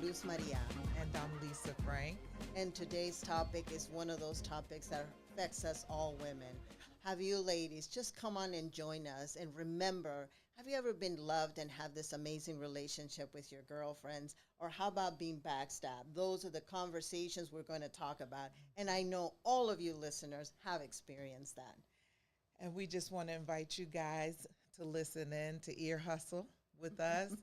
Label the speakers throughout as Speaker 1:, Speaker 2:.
Speaker 1: Luz Maria.
Speaker 2: And I'm Lisa Frank.
Speaker 1: And today's topic is one of those topics that affects us all women. Have you ladies just come on and join us and remember, have you ever been loved and have this amazing relationship with your girlfriends? Or how about being backstabbed? Those are the conversations we're going to talk about. And I know all of you listeners have experienced that.
Speaker 2: And we just want to invite you guys to listen in to Ear Hustle with us.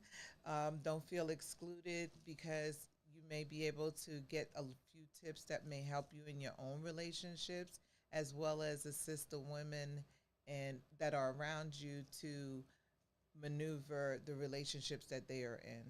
Speaker 2: Don't feel excluded because you may be able to get a few tips that may help you in your own relationships, as well as assist the women and that are around you to maneuver the relationships that they are in.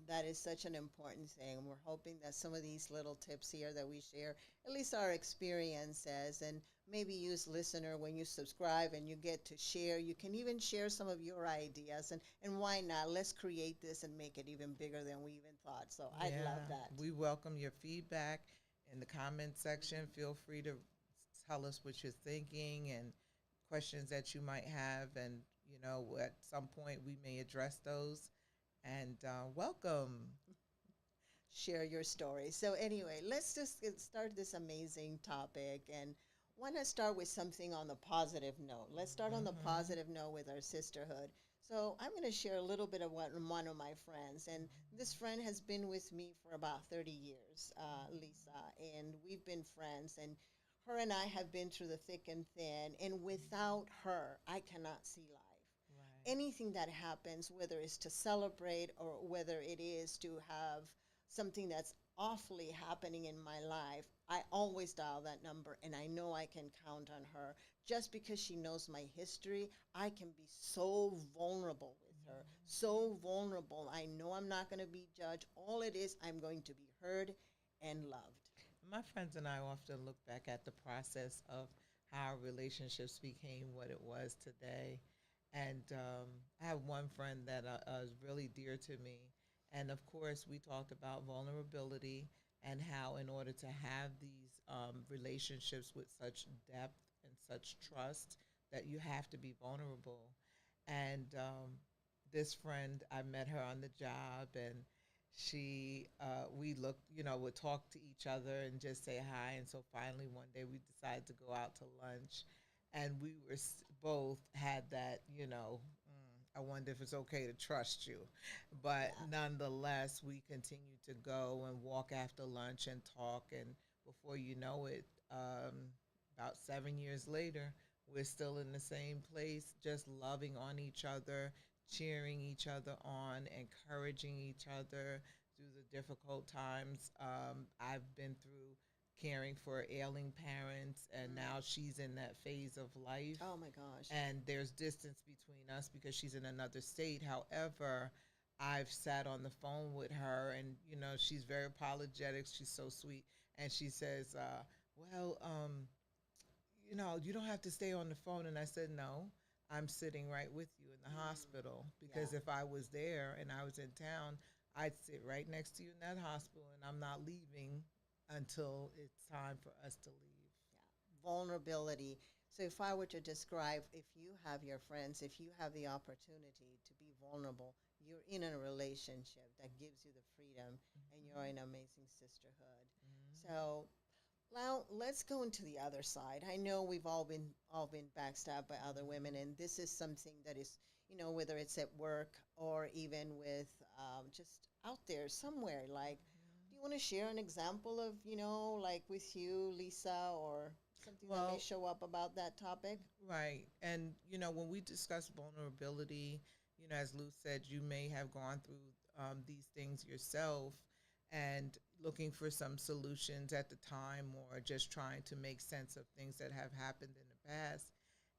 Speaker 1: That is such an important thing. We're hoping that some of these little tips here that we share, at least our experiences, and maybe use listener when you subscribe and you get to share. You can even share some of your ideas, and why not? Let's create this and make it even bigger than we even thought. So I'd love that.
Speaker 2: We welcome your feedback in the comment section. Feel free to tell us what you're thinking and questions that you might have, and at some point we may address those. And welcome.
Speaker 1: Share your story. So anyway, let's just start this amazing topic, and want to start with something on the positive note. Let's start on the positive note with our sisterhood. So I'm going to share a little bit of what one of my friends, and this friend has been with me for about 30 years, Lisa, and we've been friends, and her and I have been through the thick and thin, and without her, I cannot see life. Anything that happens, whether it's to celebrate or whether it is to have something that's awfully happening in my life, I always dial that number, and I know I can count on her. Just because she knows my history, I can be so vulnerable with her, so vulnerable. I know I'm not going to be judged. All it is, I'm going to be heard and loved.
Speaker 2: My friends and I often look back at the process of how our relationships became what it was today. And I have one friend that is really dear to me. And of course, we talked about vulnerability and how, in order to have these relationships with such depth and such trust, that you have to be vulnerable. And this friend, I met her on the job, and we looked, would talk to each other and just say hi. And so finally, one day, we decided to go out to lunch. And we were both had that, I wonder if it's okay to trust you. But nonetheless, we continued to go and walk after lunch and talk. And before you know it, about 7 years later, we're still in the same place, just loving on each other, cheering each other on, encouraging each other through the difficult times. I've been through caring for ailing parents, and now she's in that phase of life.
Speaker 1: Oh my gosh.
Speaker 2: And there's distance between us because she's in another state. However, I've sat on the phone with her, and she's very apologetic. She's so sweet, and she says, well, you don't have to stay on the phone. And I said, no, I'm sitting right with you in the hospital, because if I was there and I was in town, I'd sit right next to you in that hospital, and I'm not leaving until it's time for us to leave.
Speaker 1: Vulnerability. So if I were to describe, if you have your friends, if you have the opportunity to be vulnerable, you're in a relationship that gives you the freedom, and you're in an amazing sisterhood. So now let's go into the other side. I know we've all been backstabbed by other women, and this is something that is, whether it's at work or even with just out there somewhere. Like, do you want to share an example of, like with you, Lisa, or something that may show up about that topic?
Speaker 2: Right. And, when we discuss vulnerability, as Lou said, you may have gone through these things yourself and looking for some solutions at the time, or just trying to make sense of things that have happened in the past.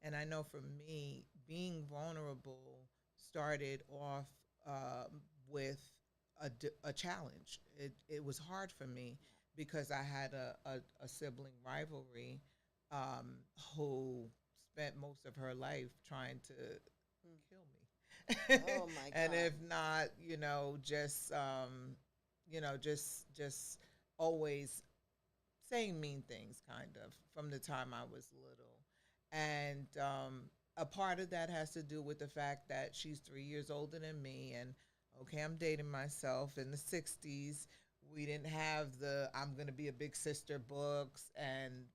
Speaker 2: And I know for me, being vulnerable started off with a challenge. It was hard for me because I had a sibling rivalry who spent most of her life trying to kill me.
Speaker 1: Oh my
Speaker 2: And
Speaker 1: God.
Speaker 2: if not, just always saying mean things, kind of, from the time I was little. And a part of that has to do with the fact that she's 3 years older than me, and Okay, I'm dating myself in the 60s. We didn't have the I'm going to be a big sister books, and,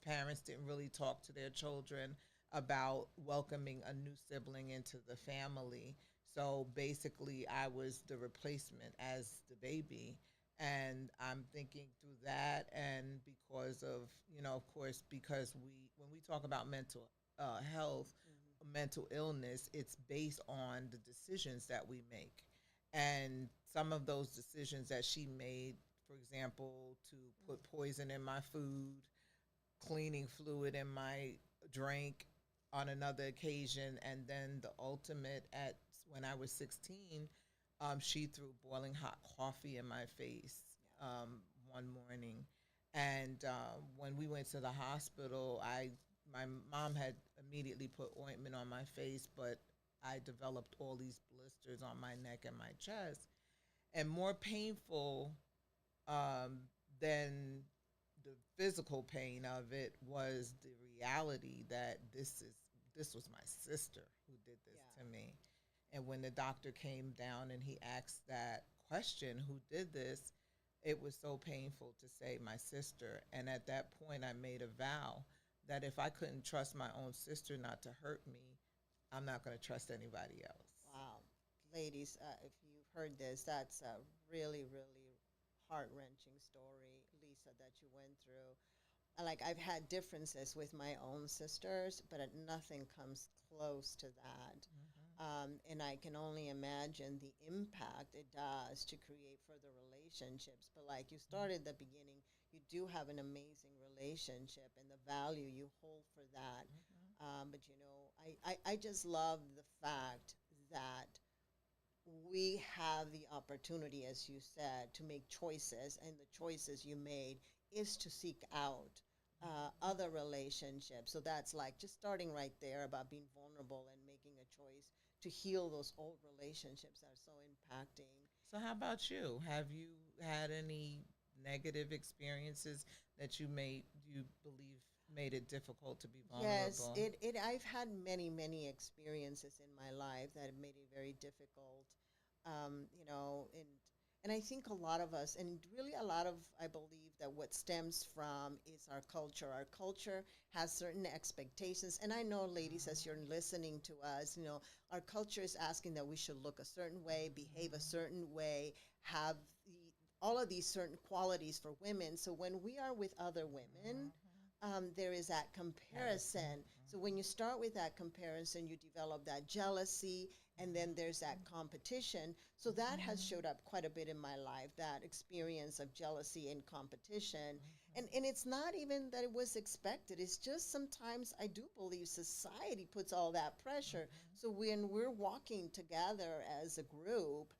Speaker 2: parents didn't really talk to their children about welcoming a new sibling into the family. So basically, I was the replacement as the baby. And I'm thinking through that, and because of, of course, because when we talk about mental health,
Speaker 1: Hmm.
Speaker 2: mental illness, it's based on the decisions that we make. And some of those decisions that she made, for example, to put poison in my food, cleaning fluid in my drink on another occasion, and then the ultimate at when I was 16, she threw boiling hot coffee in my face one morning. And when we went to the hospital, my mom had immediately put ointment on my face, but I developed all these blisters on my neck and my chest. And more painful um, than the physical pain of it was the reality that this was my sister who did this
Speaker 1: Yeah.
Speaker 2: to me. And when the doctor came down and he asked that question, who did this, it was so painful to say my sister. And at that point, I made a vow that if I couldn't trust my own sister not to hurt me, I'm not going to trust anybody else.
Speaker 1: Wow. Ladies, if you've heard this, that's a really, really heart wrenching story, Lisa, that you went through. Like, I've had differences with my own sisters, but nothing comes close to that.
Speaker 2: Mm-hmm.
Speaker 1: And I can only imagine the impact it does to create further relationships. But like you started at the beginning, you do have an amazing relationship and the value you hold for that.
Speaker 2: Mm-hmm.
Speaker 1: But I just love the fact that we have the opportunity, as you said, to make choices, and the choices you made is to seek out other relationships. So that's like just starting right there about being vulnerable and making a choice to heal those old relationships that are so impacting.
Speaker 2: So, how about you? Have you had any negative experiences that you believe made it difficult to be
Speaker 1: Yes,
Speaker 2: vulnerable?
Speaker 1: it I've had many experiences in my life that have made it very difficult. And I think a lot of us, and really a lot of, I believe that what stems from is our culture. Our culture has certain expectations, and I know, ladies, as you're listening to us, our culture is asking that we should look a certain way, behave a certain way, have all of these certain qualities for women. So when we are with other women, there is that comparison. So when you start with that comparison, you develop that jealousy, and then there's that competition. So that has showed up quite a bit in my life, that experience of jealousy and competition. And it's not even that it was expected. It's just sometimes I do believe society puts all that pressure. So when we're walking together as a group,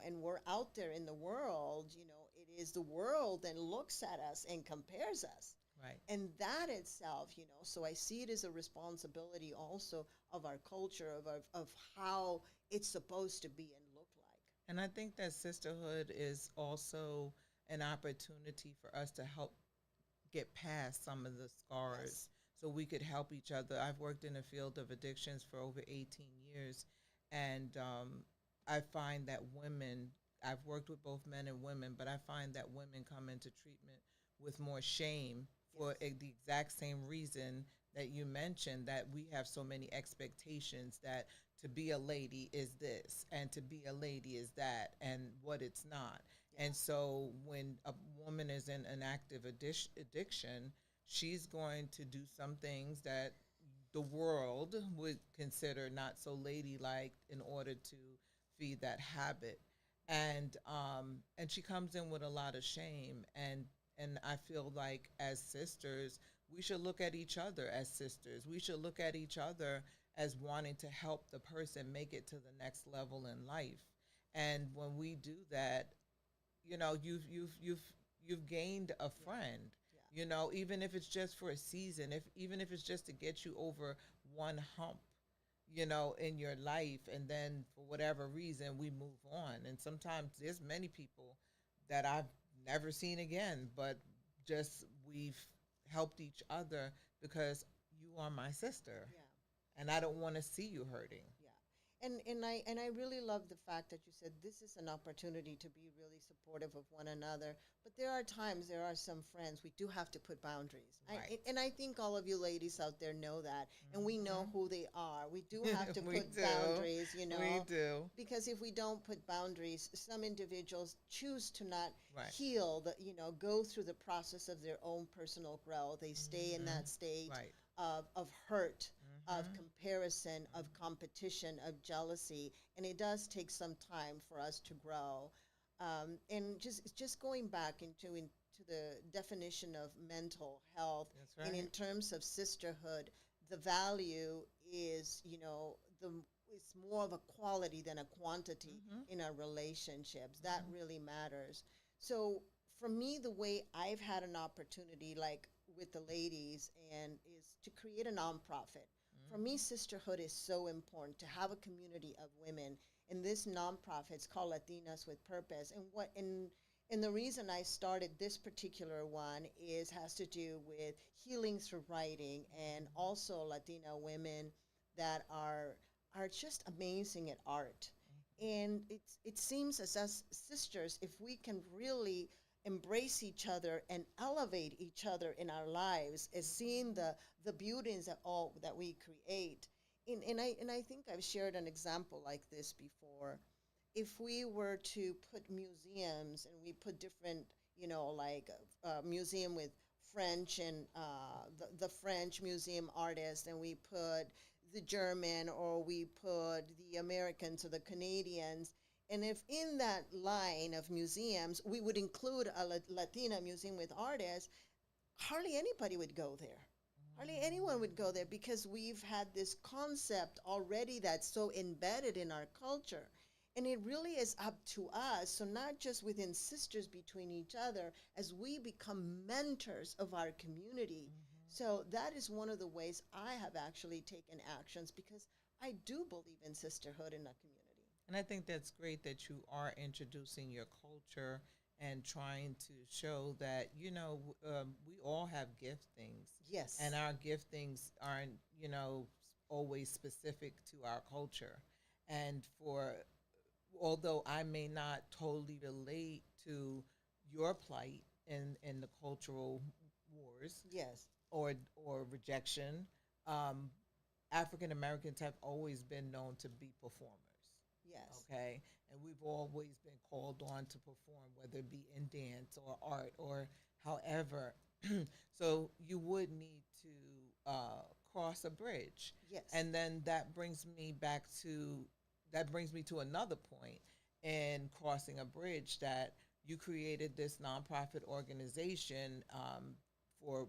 Speaker 1: and we're out there in the world, it is the world that looks at us and compares us.
Speaker 2: Right.
Speaker 1: And that itself, so I see it as a responsibility also of our culture, of how it's supposed to be and look like.
Speaker 2: And I think that sisterhood is also an opportunity for us to help get past some of the scars
Speaker 1: Yes.
Speaker 2: so we could help each other. I've worked in the field of addictions for over 18 years, and I find that I've worked with both men and women, but I find that women come into treatment with more shame for
Speaker 1: Yes.
Speaker 2: the exact same reason that you mentioned, that we have so many expectations that to be a lady is this and to be a lady is that and what it's not.
Speaker 1: Yeah.
Speaker 2: And so when a woman is in an active addiction, she's going to do some things that the world would consider not so ladylike in order to feed that habit. And she comes in with a lot of shame, and I feel like as sisters, we should look at each other as sisters. We should look at each other as wanting to help the person make it to the next level in life. And when we do that, you've gained a
Speaker 1: Yeah.
Speaker 2: friend.
Speaker 1: Yeah.
Speaker 2: Even if it's just for a season, if even if it's just to get you over one hump, in your life, and then for whatever reason we move on. And sometimes there's many people that I've never seen again, but just we've helped each other because you are my sister
Speaker 1: Yeah.
Speaker 2: and I don't want to see you hurting.
Speaker 1: Yeah. And I really love the fact that you said this is an opportunity to be really supportive of one another. But there are times, there are some friends we do have to put boundaries.
Speaker 2: Right.
Speaker 1: And I think all of you ladies out there know that, and we know who they are. We do have to
Speaker 2: We
Speaker 1: put
Speaker 2: do.
Speaker 1: boundaries,
Speaker 2: We do.
Speaker 1: because if we don't put boundaries, some individuals choose to not
Speaker 2: Right.
Speaker 1: heal, go through the process of their own personal growth. They stay in that state
Speaker 2: Right.
Speaker 1: of hurt, of
Speaker 2: Mm-hmm.
Speaker 1: comparison, of competition, of jealousy, and it does take some time for us to grow. And just going back into the definition of mental health,
Speaker 2: That's
Speaker 1: and in
Speaker 2: right.
Speaker 1: terms of sisterhood, the value is, the it's more of a quality than a quantity
Speaker 2: Mm-hmm.
Speaker 1: in our relationships. That
Speaker 2: Mm-hmm.
Speaker 1: really matters. So for me, the way I've had an opportunity, like with the ladies, and is to create a nonprofit. For me, sisterhood is so important to have a community of women. And this nonprofit, it's called Latinas with Purpose. And the reason I started this particular one is has to do with healing through writing, and also Latina women that are just amazing at art. And it seems as us sisters, if we can really embrace each other and elevate each other in our lives, as seeing the beauties that all that we create. And I think I've shared an example like this before. If we were to put museums, and we put different, like a museum with French, and the French museum artists, and we put the German, or we put the Americans or the Canadians, and if in that line of museums we would include a Latina museum with artists, hardly anybody would go there. Hardly anyone would go there, because we've had this concept already that's so embedded in our culture. And it really is up to us, so not just within sisters, between each other, as we become mentors of our community. So that is one of the ways I have actually taken actions, because I do believe in sisterhood in a community.
Speaker 2: And I think that's great that you are introducing your culture and trying to show that, we all have giftings, and
Speaker 1: Yes.
Speaker 2: our giftings aren't, always specific to our culture. And although I may not totally relate to your plight in the cultural wars,
Speaker 1: Yes.
Speaker 2: or rejection, um, African Americans have always been known to be performers.
Speaker 1: Yes.
Speaker 2: Okay, and we've always been called on to perform, whether it be in dance or art or however. So you would need to cross a bridge,
Speaker 1: Yes.
Speaker 2: and then that brings me to another point in crossing a bridge, that you created this nonprofit organization, for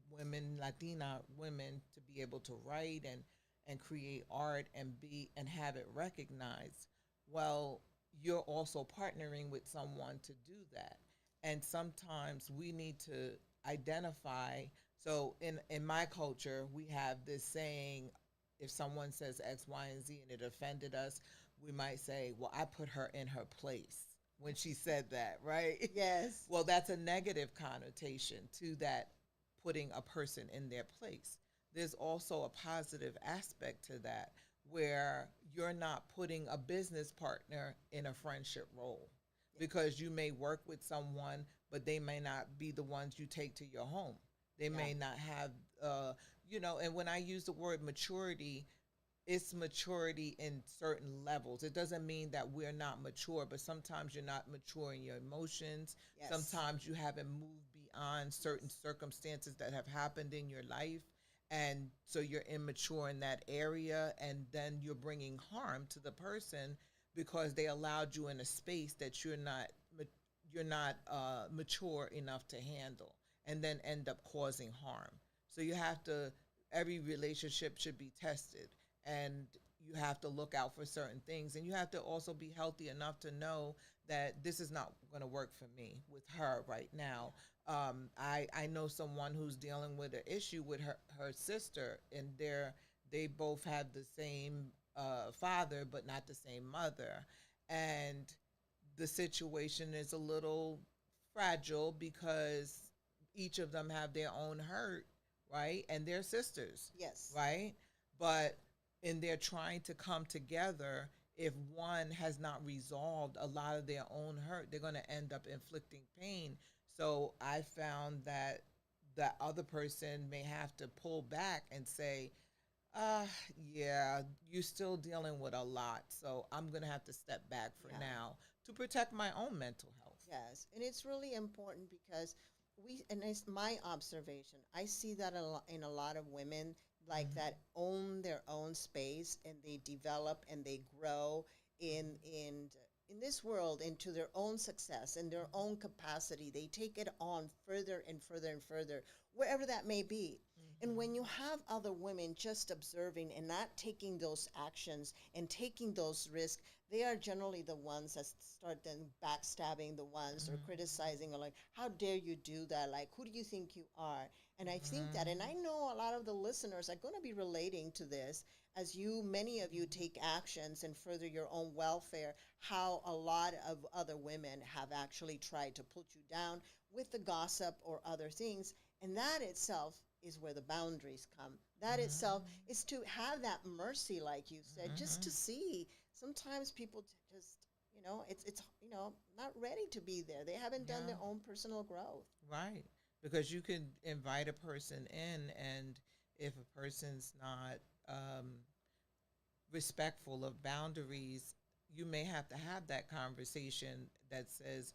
Speaker 2: women, Latina women, to be able to write and create art and have it recognized. Well, you're also partnering with someone to do that. And sometimes we need to identify. So in my culture, we have this saying, if someone says X, Y, and Z and it offended us, we might say, well, I put her in her place when she said that, right?
Speaker 1: Yes.
Speaker 2: Well, that's a negative connotation to that, putting a person in their place. There's also a positive aspect to that, where you're not putting a business partner in a friendship role,
Speaker 1: Yes.
Speaker 2: because you may work with someone, but they may not be the ones you take to your home. They
Speaker 1: Yeah.
Speaker 2: may not have, and when I use the word maturity, it's maturity in certain levels. It doesn't mean that we're not mature, but sometimes you're not mature in your emotions.
Speaker 1: Yes.
Speaker 2: Sometimes you haven't moved beyond certain
Speaker 1: Yes.
Speaker 2: circumstances that have happened in your life. And so you're immature in that area, and then you're bringing harm to the person because they allowed you in a space that you're not mature enough to handle, and then end up causing harm. So you have to every relationship should be tested, and you have to look out for certain things, and you have to also be healthy enough to know that this is not going to work for me with her right now. I know someone who's dealing with an issue with her sister, and they both have the same father but not the same mother, and the situation is a little fragile because each of them have their own hurt, right? And they're sisters,
Speaker 1: Yes.
Speaker 2: right? But in their trying to come together, if one has not resolved a lot of their own hurt, they're going to end up inflicting pain. So I found that the other person may have to pull back and say, uh, yeah, you're still dealing with a lot. So I'm going to have to step back for
Speaker 1: Yeah.
Speaker 2: now to protect my own mental health.
Speaker 1: Yes, and it's really important because and it's my observation. I see that in a lot of women like
Speaker 2: Mm-hmm.
Speaker 1: that own their own space and they develop and they grow in this world into their own success and their own capacity. They take it on further and further and further, wherever that may be. And when you have other women just observing and not taking those actions and taking those risks, they are generally the ones that start then backstabbing the ones or
Speaker 2: Mm-hmm.
Speaker 1: criticizing or like, how dare you do that? Like, who do you think you are? And I think that, and
Speaker 2: Mm-hmm.
Speaker 1: I know a lot of the listeners are going to be relating to this as many of you take actions and further your own welfare, how a lot of other women have actually tried to put you down with the gossip or other things. And that itself is where the boundaries come. That itself
Speaker 2: Mm-hmm.
Speaker 1: is to have that mercy, like you said, just
Speaker 2: Mm-hmm.
Speaker 1: to see. Sometimes people just, it's not ready to be there. They haven't done
Speaker 2: Yeah.
Speaker 1: their own personal growth.
Speaker 2: Right. Because you can invite a person in, and if a person's not um, respectful of boundaries, you may have to have that conversation that says,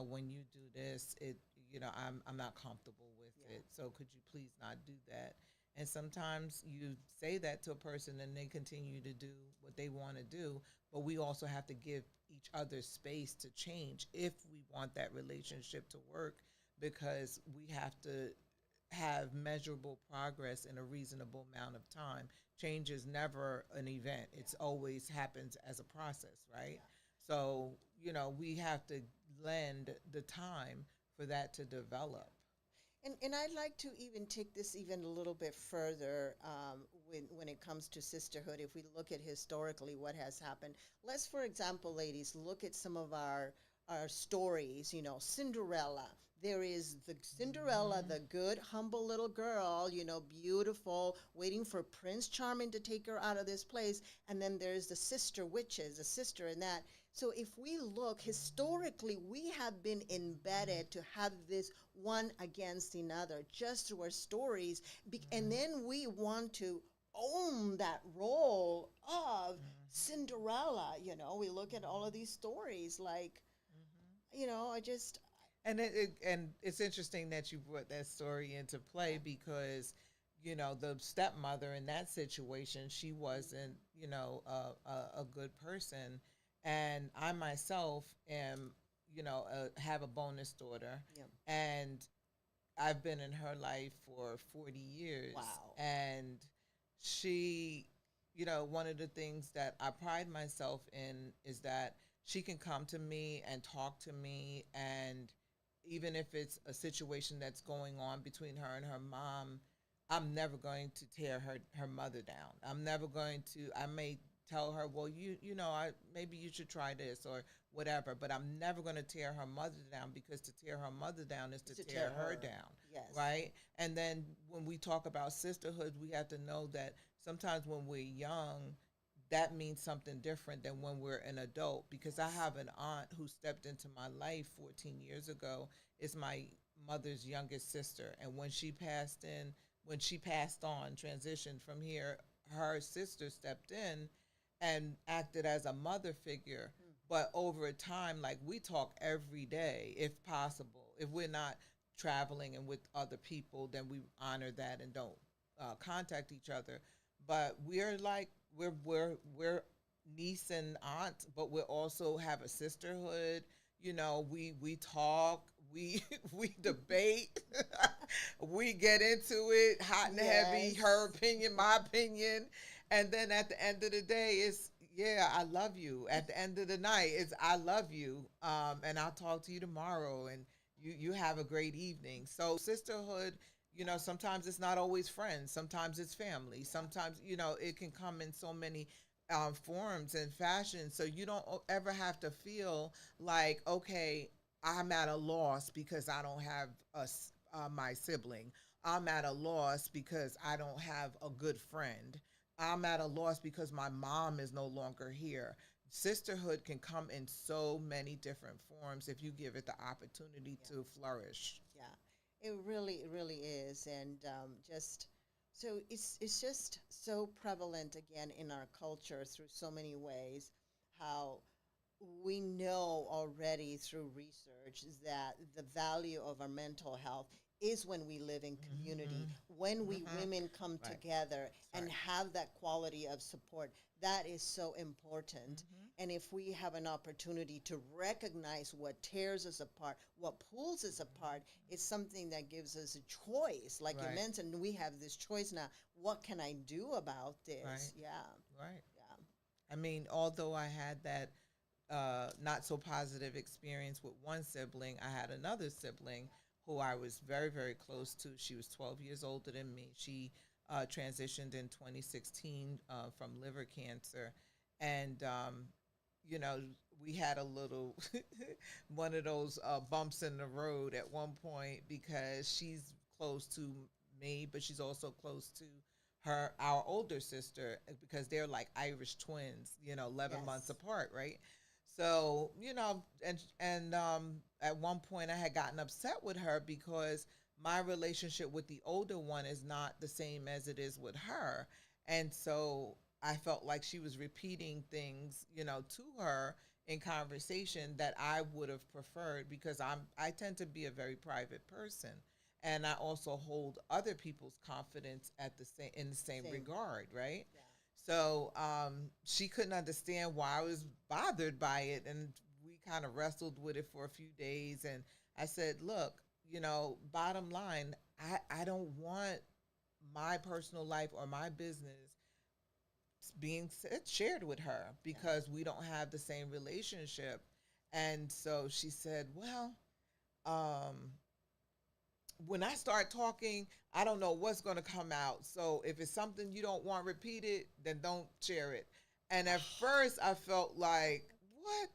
Speaker 2: when you do this, I'm not comfortable with
Speaker 1: Yeah.
Speaker 2: it. So could you please not do that? And sometimes you say that to a person and they continue to do what they want to do, but we also have to give each other space to change if we want that relationship to work, because we have to have measurable progress in a reasonable amount of time. Change is never an event. It's always happens as a process, right?
Speaker 1: Yeah.
Speaker 2: So, we have to lend the time for that to develop.
Speaker 1: And I'd like to even take this even a little bit further when it comes to sisterhood. If we look at historically what has happened, let's, for example, ladies, look at some of our stories. Cinderella. There is the Cinderella,
Speaker 2: Mm-hmm.
Speaker 1: the good, humble little girl, beautiful, waiting for Prince Charming to take her out of this place. And then there's the sister witches, a sister in that. So if we look historically, we have been embedded to have this one against another just through our stories. And then we want to own that role of Cinderella. We look at all of these stories like, I just,
Speaker 2: And it's interesting that you brought that story into play, because the stepmother in that situation, she wasn't a good person, and I myself am have a bonus daughter,
Speaker 1: yeah,
Speaker 2: and I've been in her life for 40 years,
Speaker 1: wow.
Speaker 2: and she, one of the things that I pride myself in is that she can come to me and talk to me, and even if it's a situation that's going on between her and her mom, I'm never going to tear her mother down. I'm never going to. I may tell her, well, I maybe you should try this or whatever, but I'm never going to tear her mother down, because to tear her mother down is to
Speaker 1: To
Speaker 2: tear
Speaker 1: tear
Speaker 2: her
Speaker 1: her.
Speaker 2: down,
Speaker 1: Yes.
Speaker 2: right? And then when we talk about sisterhood, we have to know that sometimes when we're young, that means something different than when we're an adult, because I have an aunt who stepped into my life 14 years ago. It's my mother's youngest sister, and when she passed on, transitioned from here, her sister stepped in and acted as a mother figure.
Speaker 1: Mm.
Speaker 2: But over time, like, we talk every day if possible. If we're not traveling and with other people, then we honor that and don't contact each other. But we're niece and aunt, but we also have a sisterhood. We talk, we we debate, we get into it hot and heavy. Her
Speaker 1: Yes.
Speaker 2: opinion, my opinion, and then at the end of the day, it's, yeah, I love you. At the end of the night, it's, I love you, and I'll talk to you tomorrow, and you have a great evening. So sisterhood, sometimes it's not always friends. Sometimes it's family. Sometimes, it can come in so many forms and fashions. So you don't ever have to feel like, okay, I'm at a loss because I don't have my sibling. I'm at a loss because I don't have a good friend. I'm at a loss because my mom is no longer here. Sisterhood can come in so many different forms if you give it the opportunity
Speaker 1: Yeah.
Speaker 2: to flourish.
Speaker 1: Yeah, it really is, and just so it's just so prevalent again in our culture through so many ways. How we know already through research that the value of our mental health is when we live in community,
Speaker 2: Mm-hmm.
Speaker 1: when we
Speaker 2: Mm-hmm.
Speaker 1: women come
Speaker 2: Right.
Speaker 1: together
Speaker 2: Right.
Speaker 1: and have that quality of support. That is so important.
Speaker 2: Mm-hmm.
Speaker 1: And if we have an opportunity to recognize what tears us apart, what pulls us apart, it's something that gives us a choice. Like you
Speaker 2: Right.
Speaker 1: mentioned, we have this choice now. What can I do about
Speaker 2: Right.
Speaker 1: this? Yeah,
Speaker 2: Right.
Speaker 1: yeah.
Speaker 2: I mean, although I had that not so positive experience with one sibling, I had another sibling who I was very, very close to. She was 12 years older than me. She transitioned in 2016 from liver cancer. And, you know, we had a little one of those bumps in the road at one point because she's close to me, but she's also close to our older sister because they're like Irish twins, 11 months
Speaker 1: Yes.
Speaker 2: apart, right? So, and at one point I had gotten upset with her because my relationship with the older one is not the same as it is with her. And so I felt like she was repeating things, to her in conversation that I would have preferred because I tend to be a very private person, and I also hold other people's confidence at the same in the same
Speaker 1: Same.
Speaker 2: regard, right?
Speaker 1: Yeah.
Speaker 2: So she couldn't understand why I was bothered by it, and we kind of wrestled with it for a few days. And I said, "Look, bottom line, I don't want my personal life or my business being shared with her
Speaker 1: Yeah.
Speaker 2: because we don't have the same relationship." And so she said, "Well, um, when I start talking, I don't know what's going to come out. So if it's something you don't want repeated, then don't share it." And at first, I felt like, what?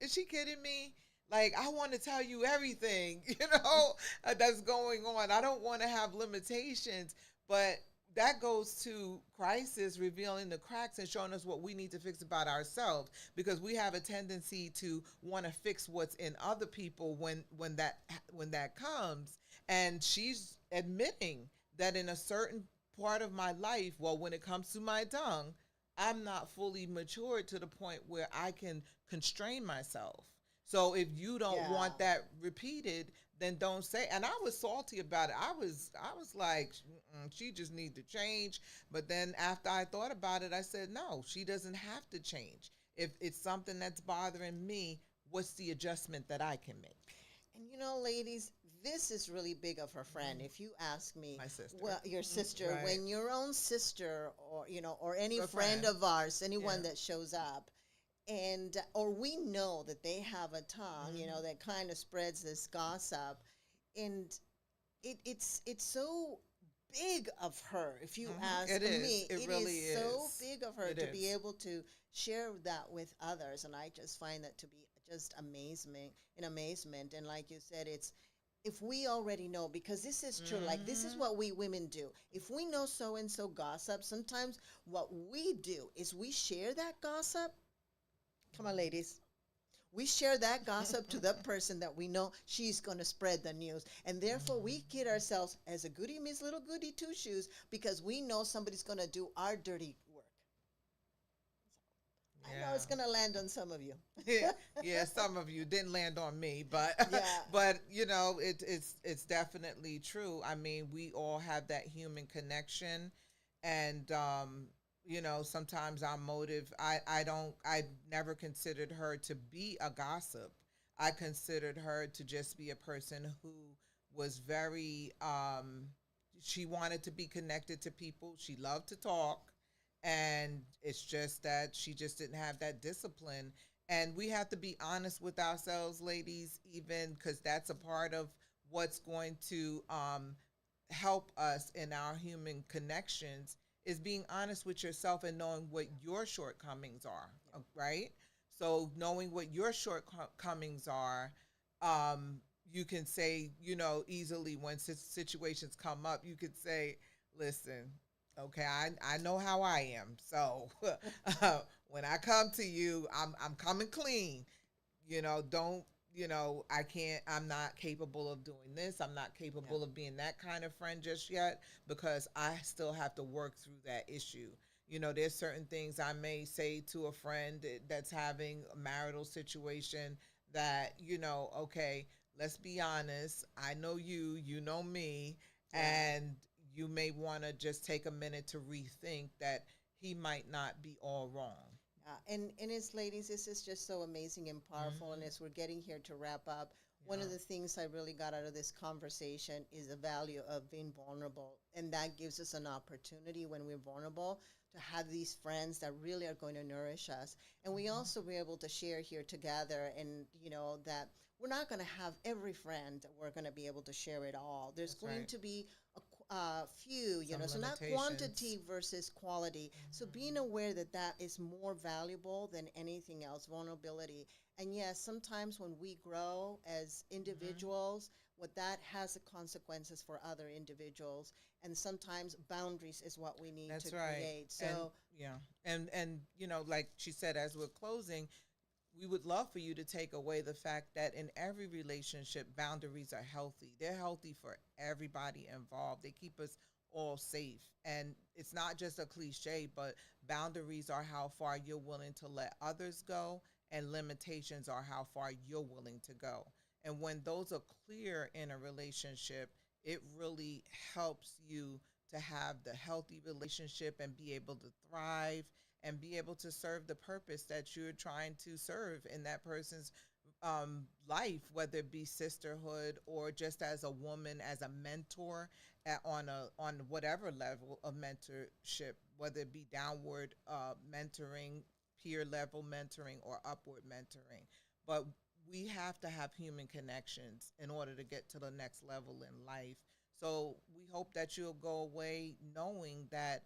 Speaker 2: Is she kidding me? Like, I want to tell you everything, that's going on. I don't want to have limitations. But that goes to crisis revealing the cracks and showing us what we need to fix about ourselves, because we have a tendency to want to fix what's in other people when that comes. And she's admitting that in a certain part of my life, well, when it comes to my tongue, I'm not fully matured to the point where I can constrain myself. So if you don't
Speaker 1: Yeah.
Speaker 2: want that repeated, then don't say. And I was salty about it. I was like, she just need to change. But then after I thought about it, I said, no, she doesn't have to change. If it's something that's bothering me, what's the adjustment that I can make?
Speaker 1: And ladies, this is really big of her friend. If you ask me,
Speaker 2: My sister.
Speaker 1: well, your sister,
Speaker 2: Right.
Speaker 1: when your own sister or any
Speaker 2: A
Speaker 1: friend
Speaker 2: friend.
Speaker 1: of ours, anyone
Speaker 2: Yeah.
Speaker 1: that shows up, and or we know that they have a tongue,
Speaker 2: Hmm.
Speaker 1: that kind of spreads this gossip, and it's so big of her. If you
Speaker 2: It
Speaker 1: ask
Speaker 2: is.
Speaker 1: me,
Speaker 2: It
Speaker 1: it is
Speaker 2: really
Speaker 1: so
Speaker 2: is.
Speaker 1: big of her
Speaker 2: It
Speaker 1: to be
Speaker 2: is.
Speaker 1: able to share that with others, and I just find that to be just amazement. And like you said, it's if we already know, because this is true, like this is
Speaker 2: Hmm.
Speaker 1: what we women do. If we know so and so gossip, sometimes what we do is we share that gossip. Come on, ladies. We share that gossip to the person that we know she's going to spread the news. And therefore, we kid ourselves as a goody Miss Little Goody Two Shoes because we know somebody's going to do our dirty work. I know it's
Speaker 2: Yeah.
Speaker 1: going to land on some of you.
Speaker 2: Yeah, some of you didn't land on me, but
Speaker 1: Yeah.
Speaker 2: but it's definitely true. I mean, we all have that human connection, and sometimes our motive. I never considered her to be a gossip. I considered her to just be a person who was very. She wanted to be connected to people. She loved to talk, and it's just that she just didn't have that discipline. And we have to be honest with ourselves, ladies, even because that's a part of what's going to help us in our human connections, is being honest with yourself and knowing what your shortcomings are, right? So knowing what your shortcomings are, um, you can say, easily when situations come up, you could say, listen, Okay, I know how I am. So when I come to you, I'm coming clean. Don't, I can't, I'm not capable of doing this. I'm not
Speaker 1: Yeah.
Speaker 2: capable of being that kind of friend just yet because I still have to work through that issue. There's certain things I may say to a friend that's having a marital situation that, okay, let's be honest. I know you, you know me,
Speaker 1: Yeah.
Speaker 2: and you may want to just take a minute to rethink that he might not be all wrong.
Speaker 1: And as ladies, this is just so amazing and powerful. And
Speaker 2: Mm-hmm.
Speaker 1: as we're getting here to wrap up, one of
Speaker 2: Yeah,
Speaker 1: the things I really got out of this conversation is the value of being vulnerable. And that gives us an opportunity when we're vulnerable to have these friends that really are going to nourish us. And we
Speaker 2: mm-hmm.
Speaker 1: also be able to share here together and, that we're not going to have every friend that we're going to be able to share it all. There's
Speaker 2: That's
Speaker 1: going
Speaker 2: right.
Speaker 1: to be few,
Speaker 2: Some
Speaker 1: so not
Speaker 2: limitations.
Speaker 1: quantity versus quality. So being
Speaker 2: Mm-hmm.
Speaker 1: aware that that is more valuable than anything else, vulnerability. And yes, sometimes when we grow as
Speaker 2: Mm-hmm.
Speaker 1: individuals, what that has the consequences for other individuals. And sometimes boundaries is what we need to
Speaker 2: That's right.
Speaker 1: create.
Speaker 2: And
Speaker 1: So
Speaker 2: yeah. And like she said, as we're closing, we would love for you to take away the fact that in every relationship, boundaries are healthy. They're healthy for everybody involved. They keep us all safe. And it's not just a cliche, but boundaries are how far you're willing to let others go, and limitations are how far you're willing to go. And when those are clear in a relationship, it really helps you to have the healthy relationship and be able to thrive and be able to serve the purpose that you're trying to serve in that person's life, whether it be sisterhood or just as a woman, as a mentor on whatever level of mentorship, whether it be downward mentoring, peer level mentoring, or upward mentoring. But we have to have human connections in order to get to the next level in life. So we hope that you'll go away knowing that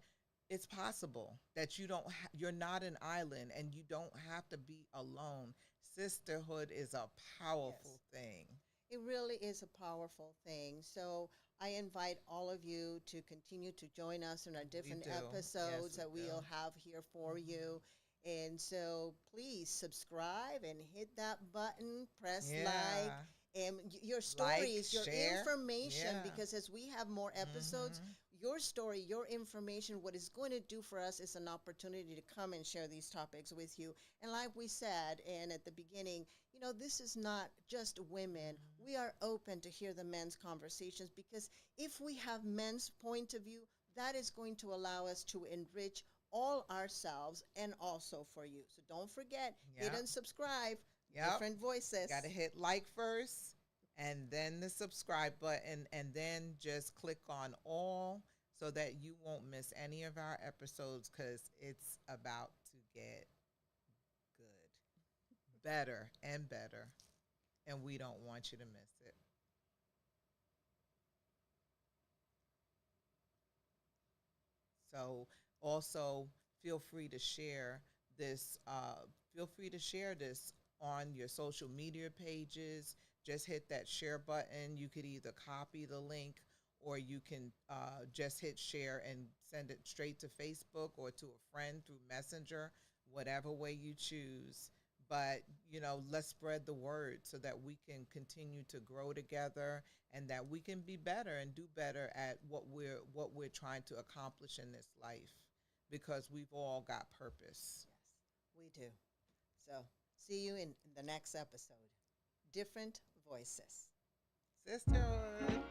Speaker 2: it's possible that you're not an island and you don't have to be alone. Sisterhood is a
Speaker 1: yes.
Speaker 2: powerful thing.
Speaker 1: It really is a powerful thing. So I invite all of you to continue to join us in our
Speaker 2: We
Speaker 1: different
Speaker 2: do. Yes,
Speaker 1: episodes
Speaker 2: we
Speaker 1: that
Speaker 2: do.
Speaker 1: we'll have here for
Speaker 2: Hmm.
Speaker 1: you. And so please subscribe and hit that button, press like,
Speaker 2: Yeah.
Speaker 1: and your
Speaker 2: Like,
Speaker 1: stories, your
Speaker 2: share.
Speaker 1: information,
Speaker 2: Yeah.
Speaker 1: because as we have more episodes,
Speaker 2: Hmm.
Speaker 1: your story, your information, what it's going to do for us is an opportunity to come and share these topics with you. And like we said, and at the beginning, this is not just women. We are open to hear the men's conversations because if we have men's point of view, that is going to allow us to enrich all ourselves and also for you. So don't forget, hit
Speaker 2: Yep.
Speaker 1: and subscribe,
Speaker 2: Yep.
Speaker 1: different
Speaker 2: Got to
Speaker 1: voices.
Speaker 2: hit like first and then the subscribe button and then just click on all so that you won't miss any of our episodes because it's about to get good, better and better. And we don't want you to miss it. So also feel free to share this. Feel free to share this on your social media pages. Just hit that share button. You could either copy the link or you can just hit share and send it straight to Facebook or to a friend through Messenger, whatever way you choose. But let's spread the word so that we can continue to grow together and that we can be better and do better at what we're trying to accomplish in this life because we've all got purpose.
Speaker 1: Yes, we do. So see you in the next episode. Different voices.
Speaker 2: Sisterhood.